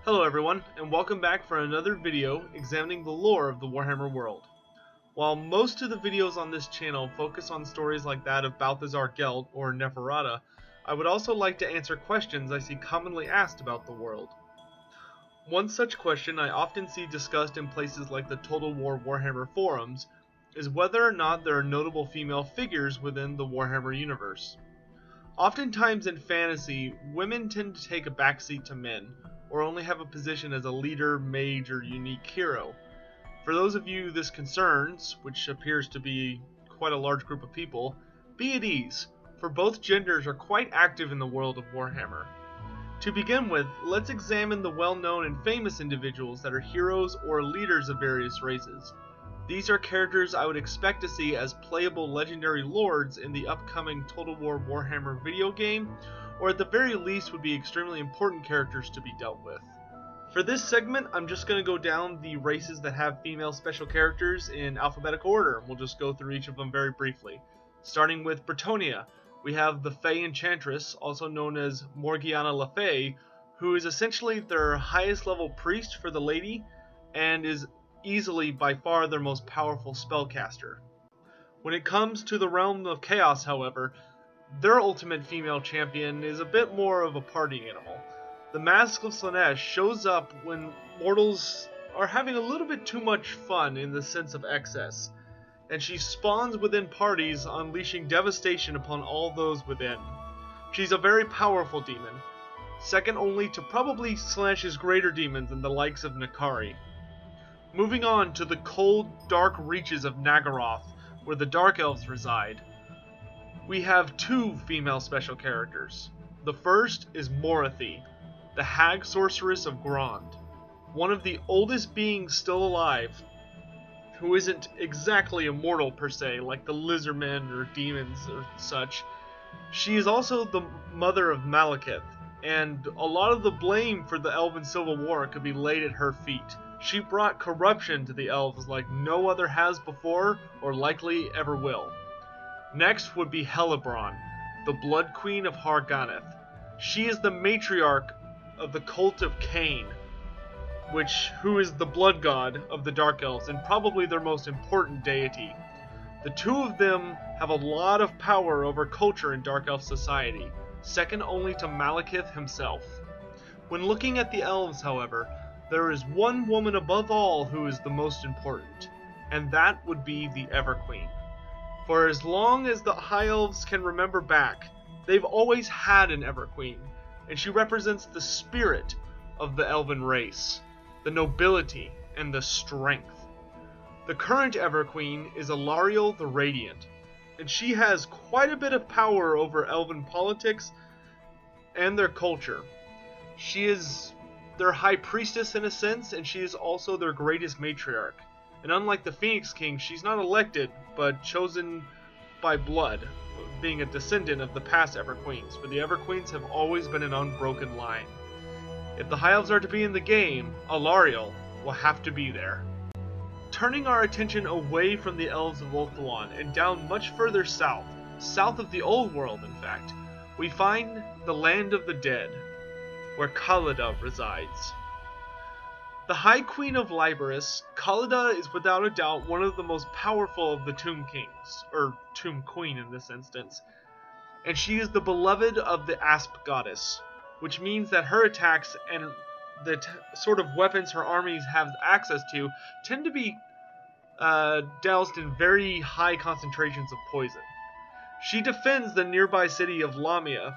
Hello everyone, and welcome back for another video examining the lore of the Warhammer world. While most of the videos on this channel focus on stories like that of Balthazar Gelt or Neferata, I would also like to answer questions I see commonly asked about the world. One such question I often see discussed in places like the Total War Warhammer forums is whether or not there are notable female figures within the Warhammer universe. Oftentimes in fantasy, women tend to take a backseat to men, or only have a position as a leader, mage, or unique hero. For those of you this concerns, which appears to be quite a large group of people, be at ease, for both genders are quite active in the world of Warhammer. To begin with, let's examine the well-known and famous individuals that are heroes or leaders of various races. These are characters I would expect to see as playable legendary lords in the upcoming Total War Warhammer video game, or at the very least would be extremely important characters to be dealt with. For this segment, I'm just going to go down the races that have female special characters in alphabetical order, and we'll just go through each of them very briefly. Starting with Bretonnia, we have the Fey Enchantress, also known as Morgiana Le Fay, who is essentially their highest level priest for the lady, and is easily by far their most powerful spellcaster. When it comes to the realm of chaos, however, their ultimate female champion is a bit more of a party animal. The Mask of Slaanesh shows up when mortals are having a little bit too much fun in the sense of excess, and she spawns within parties, unleashing devastation upon all those within. She's a very powerful demon, second only to probably Slaanesh's greater demons and the likes of Nakari. Moving on to the cold, dark reaches of Nagaroth, where the Dark Elves reside, we have two female special characters. The first is Morathi, the Hag Sorceress of Grond, one of the oldest beings still alive, who isn't exactly immortal per se, like the lizardmen or demons or such. She is also the mother of Malekith, and a lot of the blame for the Elven Civil War could be laid at her feet. She brought corruption to the elves like no other has before, or likely ever will. Next would be Helebron, the Blood Queen of Harganeth. She is the matriarch of the cult of Cain, who is the blood god of the Dark Elves and probably their most important deity. The two of them have a lot of power over culture in Dark Elf society, second only to Malekith himself. When looking at the elves, however, there is one woman above all who is the most important, and that would be the Everqueen. For as long as the High Elves can remember back, they've always had an Everqueen, and she represents the spirit of the Elven race, the nobility, and the strength. The current Everqueen is Alariel the Radiant, and she has quite a bit of power over Elven politics and their culture. She is their high priestess in a sense, and she is also their greatest matriarch. And unlike the Phoenix King, she's not elected, but chosen by blood, being a descendant of the past Everqueens, for the Everqueens have always been an unbroken line. If the High Elves are to be in the game, Alariel will have to be there. Turning our attention away from the Elves of Ulthuan and down much further south of the Old World in fact, we find the Land of the Dead, where Khalida resides. The High Queen of Liberis, Khalida is without a doubt one of the most powerful of the Tomb Kings, or Tomb Queen in this instance, and she is the beloved of the Asp Goddess, which means that her attacks and the sort of weapons her armies have access to tend to be doused in very high concentrations of poison. She defends the nearby city of Lamia,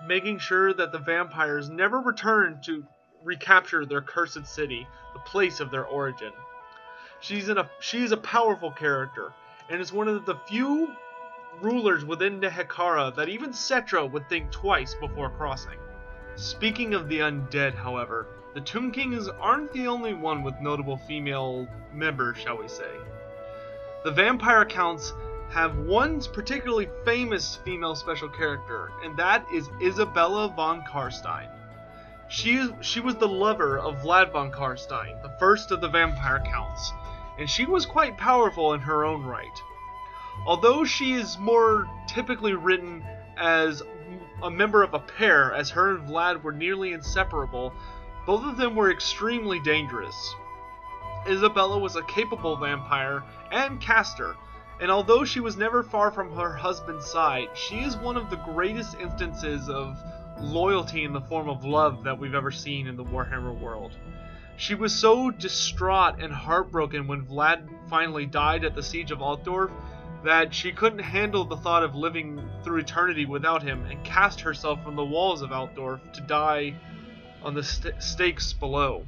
making sure that the vampires never return to recapture their cursed city, the place of their origin. She is a powerful character, and is one of the few rulers within Nehekara that even Cetra would think twice before crossing. Speaking of the undead, however, the Tomb Kings aren't the only one with notable female members, shall we say. The vampire accounts have one particularly famous female special character, and that is Isabella von Karstein. She was the lover of Vlad von Karstein, the first of the vampire counts, and she was quite powerful in her own right. Although she is more typically written as a member of a pair, as her and Vlad were nearly inseparable, Both of them were extremely dangerous. Isabella was a capable vampire and caster, and although she was never far from her husband's side, she is one of the greatest instances of loyalty in the form of love that we've ever seen in the Warhammer world. She was so distraught and heartbroken when Vlad finally died at the siege of Altdorf that she couldn't handle the thought of living through eternity without him and cast herself from the walls of Altdorf to die on the stakes below.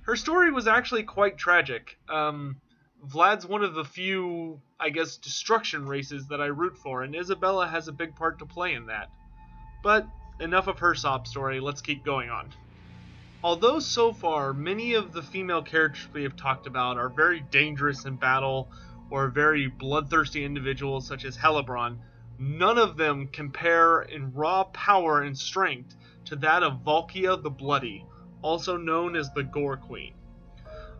Her story was actually quite tragic. Vlad's one of the few, I guess, destruction races that I root for, and Isabella has a big part to play in that. But enough of her sob story, let's keep going on. Although so far many of the female characters we have talked about are very dangerous in battle or very bloodthirsty individuals such as Hellebron, none of them compare in raw power and strength to that of Valkia the Bloody, also known as the Gore Queen.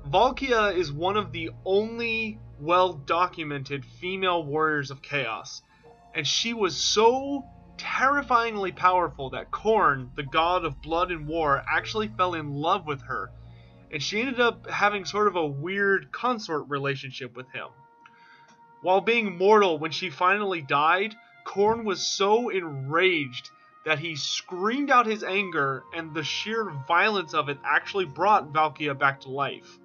Valkia is one of the only well-documented female warriors of chaos, and she was so terrifyingly powerful that Khorne, the god of blood and war, actually fell in love with her, and she ended up having sort of a weird consort relationship with him. While being mortal, when she finally died, Khorne was so enraged that he screamed out his anger, and the sheer violence of it actually brought Valkia back to life.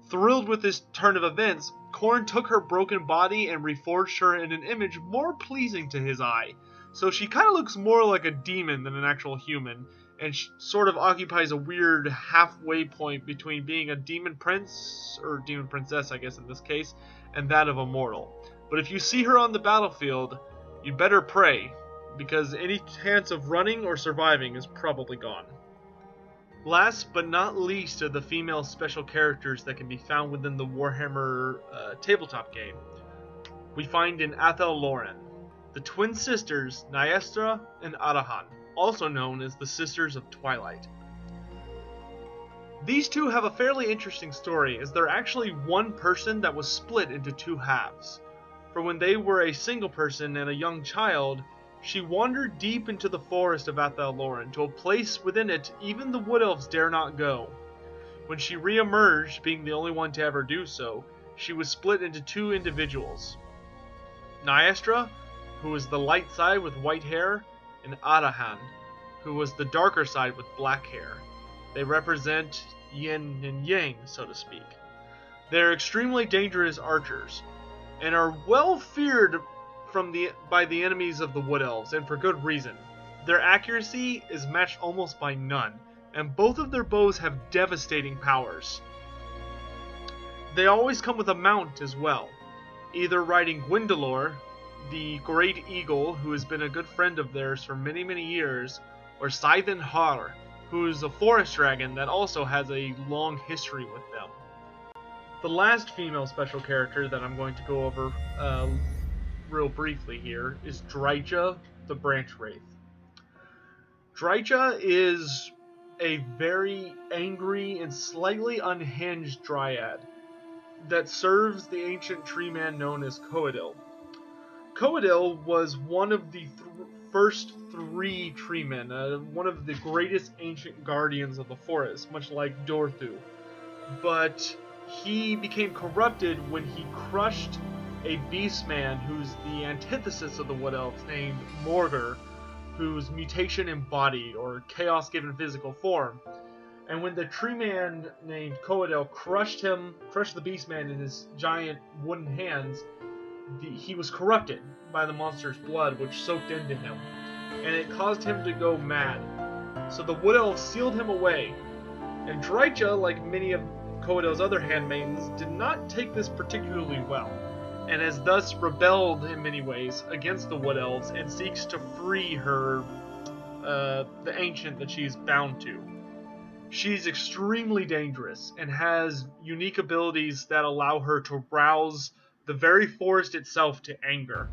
Thrilled with this turn of events, Khorne took her broken body and reforged her in an image more pleasing to his eye. So she kind of looks more like a demon than an actual human, and she sort of occupies a weird halfway point between being a demon prince, or demon princess I guess in this case, and that of a mortal. But if you see her on the battlefield, you better pray, because any chance of running or surviving is probably gone. Last but not least of the female special characters that can be found within the Warhammer tabletop game, we find in Athel Loren, the twin sisters Nyestra and Arahan, also known as the Sisters of Twilight. These two have a fairly interesting story, as they're actually one person that was split into two halves. For when they were a single person and a young child, she wandered deep into the forest of Athel Loren, to a place within it even the Wood Elves dare not go. When she re-emerged, being the only one to ever do so, she was split into two individuals. Nyestra, who was the light side with white hair, and Arahan, who was the darker side with black hair. They represent yin and yang, so to speak. They are extremely dangerous archers, and are well feared by the enemies of the Wood Elves, and for good reason. Their accuracy is matched almost by none, and both of their bows have devastating powers. They always come with a mount as well, either riding Gwendolor, the Great Eagle, who has been a good friend of theirs for many, many years, or Scythen Har, who is a forest dragon that also has a long history with them. The last female special character that I'm going to go over real briefly here is Drycha, the Branch Wraith. Drycha is a very angry and slightly unhinged dryad that serves the ancient tree man known as Coadil. Coadil was one of the first three tree men, one of the greatest ancient guardians of the forest, much like Dorthu. But he became corrupted when he crushed a beastman who's the antithesis of the Wood Elves, named Morgur, whose mutation embodied, or chaos given physical form. And when the tree man named Coadil crushed the beastman in his giant wooden hands, he was corrupted by the monster's blood, which soaked into him, and it caused him to go mad. So the Wood Elves sealed him away, and Drycha, like many of Coadil's other handmaidens, did not take this particularly well, and has thus rebelled in many ways against the Wood Elves and seeks to free her, the ancient that she's bound to. She's extremely dangerous and has unique abilities that allow her to rouse the very forest itself to anger.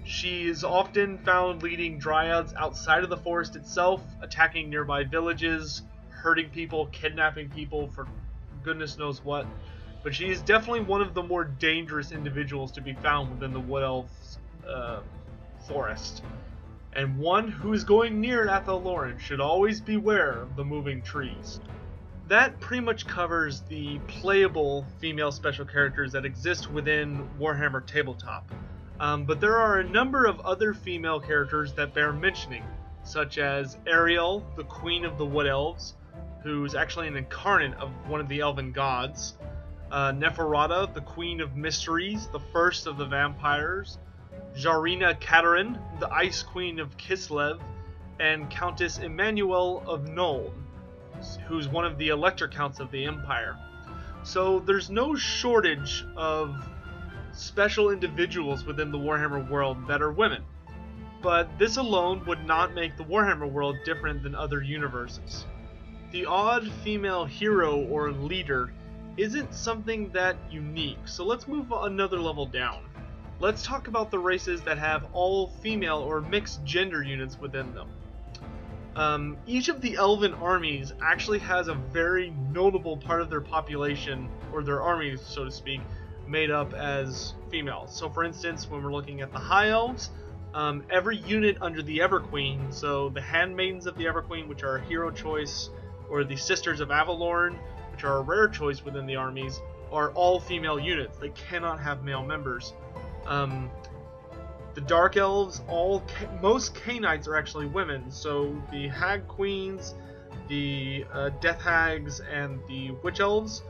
She is often found leading dryads outside of the forest itself, attacking nearby villages, hurting people, kidnapping people for goodness knows what. But she is definitely one of the more dangerous individuals to be found within the Wood Elves' forest. and one who is going near Athelloren should always beware of the moving trees. That pretty much covers the playable female special characters that exist within Warhammer Tabletop. But there are a number of other female characters that bear mentioning, such as Ariel, the Queen of the Wood Elves, who's actually an incarnate of one of the Elven gods, Neferata, the Queen of Mysteries, the first of the vampires, Jarina Katarin, the Ice Queen of Kislev, and Countess Emmanuel of Nuln, who's one of the Elector Counts of the Empire. So there's no shortage of special individuals within the Warhammer world that are women. But this alone would not make the Warhammer world different than other universes. The odd female hero or leader isn't something that unique, so let's move another level down. Let's talk about the races that have all female or mixed gender units within them. Each of the Elven armies actually has a very notable part of their population, or their armies, so to speak, made up as female. So for instance, when we're looking at the High Elves, every unit under the Everqueen, so the Handmaidens of the Everqueen, which are a hero choice, or the Sisters of Avalorn, which are a rare choice within the armies, are all female units. They cannot have male members. The Dark Elves, most Cainites are actually women, so the Hag Queens, the Death Hags, and the Witch Elves,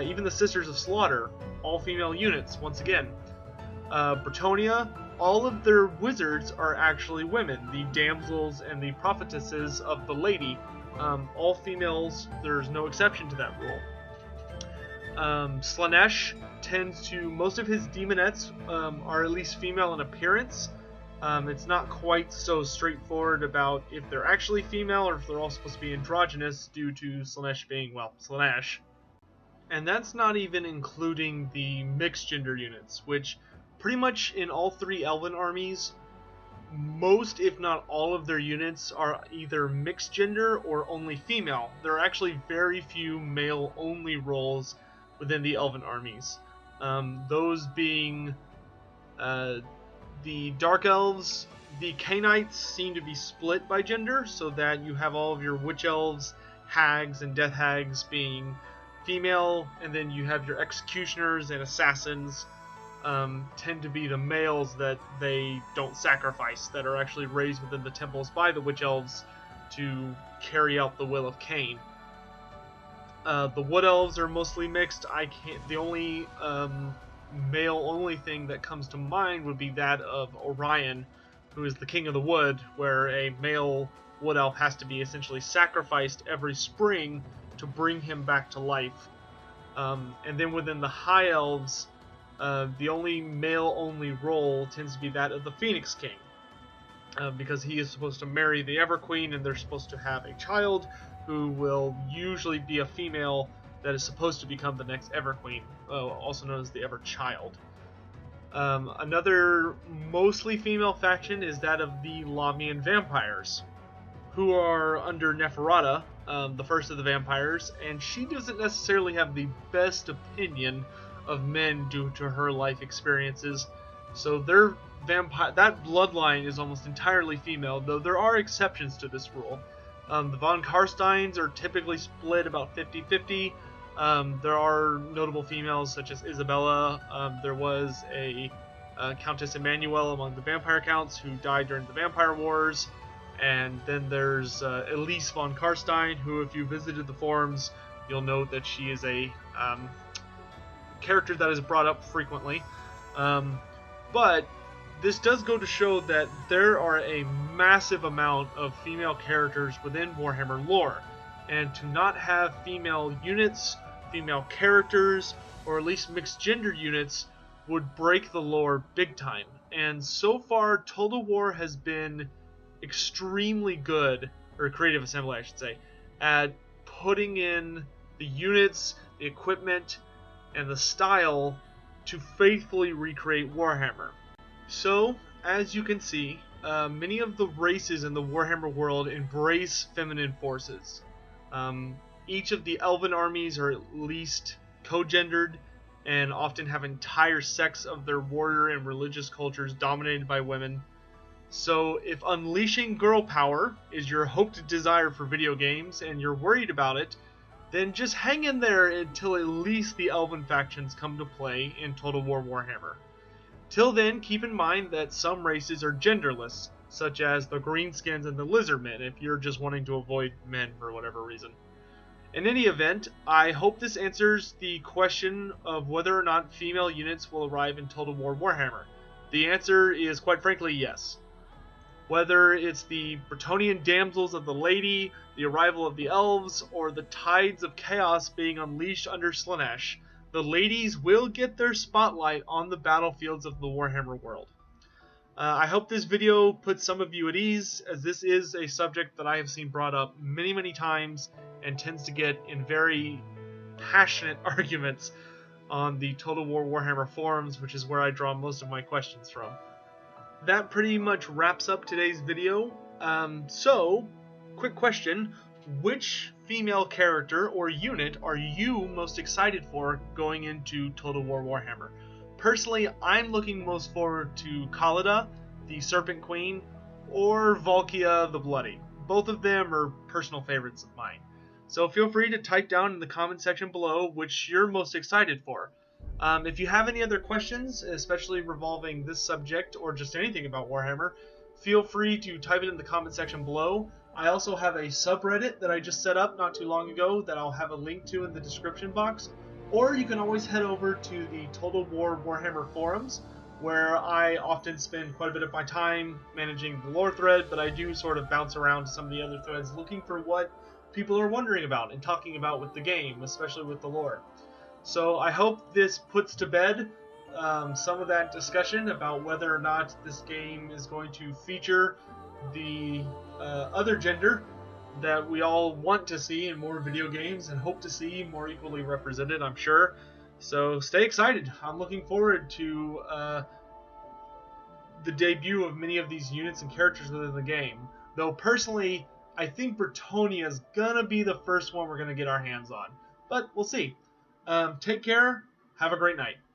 even the Sisters of Slaughter, all female units, once again. Bretonnia, all of their wizards are actually women. The Damsels and the Prophetesses of the Lady, all females, there's no exception to that rule. Slaanesh tends to, most of his demonettes are at least female in appearance. It's not quite so straightforward about if they're actually female or if they're all supposed to be androgynous due to Slaanesh being, well, Slaanesh. And that's not even including the mixed gender units, which pretty much in all three Elven armies, most if not all of their units are either mixed gender or only female. There are actually very few male only roles within the Elven armies. Those being the Dark Elves. The Cainites seem to be split by gender, so that you have all of your Witch Elves, Hags, and Death Hags being female, and then you have your Executioners and Assassins tend to be the males that they don't sacrifice, that are actually raised within the temples by the Witch Elves to carry out the will of Cain. The Wood Elves are mostly mixed. The only male-only thing that comes to mind would be that of Orion, who is the King of the Wood, where a male Wood Elf has to be essentially sacrificed every spring to bring him back to life. And then within the High Elves, the only male-only role tends to be that of the Phoenix King, because he is supposed to marry the Everqueen, and they're supposed to have a child who will usually be a female that is supposed to become the next Everqueen, also known as the Everchild. Another mostly female faction is that of the Lamian vampires, who are under Neferata, the first of the vampires, and she doesn't necessarily have the best opinion of men due to her life experiences, so that bloodline is almost entirely female, though there are exceptions to this rule. The von Karsteins are typically split about 50-50. There are notable females such as Isabella. There was a Countess Emmanuel among the vampire counts who died during the Vampire Wars. And then there's Elise von Karstein, who, if you visited the forums, you'll note that she is a character that is brought up frequently. But this does go to show that there are a massive amount of female characters within Warhammer lore, and to not have female units, female characters, or at least mixed gender units would break the lore big time. And so far, Total War has been extremely good, or Creative Assembly I should say, at putting in the units, the equipment, and the style to faithfully recreate Warhammer. So, as you can see, many of the races in the Warhammer world embrace feminine forces. Each of the Elven armies are at least co-gendered, and often have entire sects of their warrior and religious cultures dominated by women. So if unleashing girl power is your hoped desire for video games and you're worried about it, then just hang in there until at least the Elven factions come to play in Total War Warhammer. Till then, keep in mind that some races are genderless, such as the Greenskins and the Lizardmen, if you're just wanting to avoid men for whatever reason. In any event, I hope this answers the question of whether or not female units will arrive in Total War Warhammer. The answer is quite frankly yes. Whether it's the Bretonnian damsels of the Lady, the arrival of the elves, or the tides of chaos being unleashed under Slaanesh, the ladies will get their spotlight on the battlefields of the Warhammer world. I hope this video puts some of you at ease, as this is a subject that I have seen brought up many times and tends to get in very passionate arguments on the Total War Warhammer forums, which is where I draw most of my questions from. That pretty much wraps up today's video. So, quick question. Which female character or unit are you most excited for going into Total War Warhammer? Personally, I'm looking most forward to Khalida, the Serpent Queen, or Valkia the Bloody. Both of them are personal favorites of mine. So feel free to type down in the comment section below which you're most excited for. If you have any other questions, especially revolving this subject or just anything about Warhammer, feel free to type it in the comment section below. I also have a subreddit that I just set up not too long ago that I'll have a link to in the description box. Or you can always head over to the Total War Warhammer forums, where I often spend quite a bit of my time managing the lore thread, but I do sort of bounce around to some of the other threads looking for what people are wondering about and talking about with the game, especially with the lore. So I hope this puts to bed some of that discussion about whether or not this game is going to feature the other gender that we all want to see in more video games and hope to see more equally represented, I'm sure. So stay excited. I'm looking forward to the debut of many of these units and characters within the game. Though personally, I think Bretonnia is gonna be the first one we're gonna get our hands on. But we'll see. Take care. Have a great night.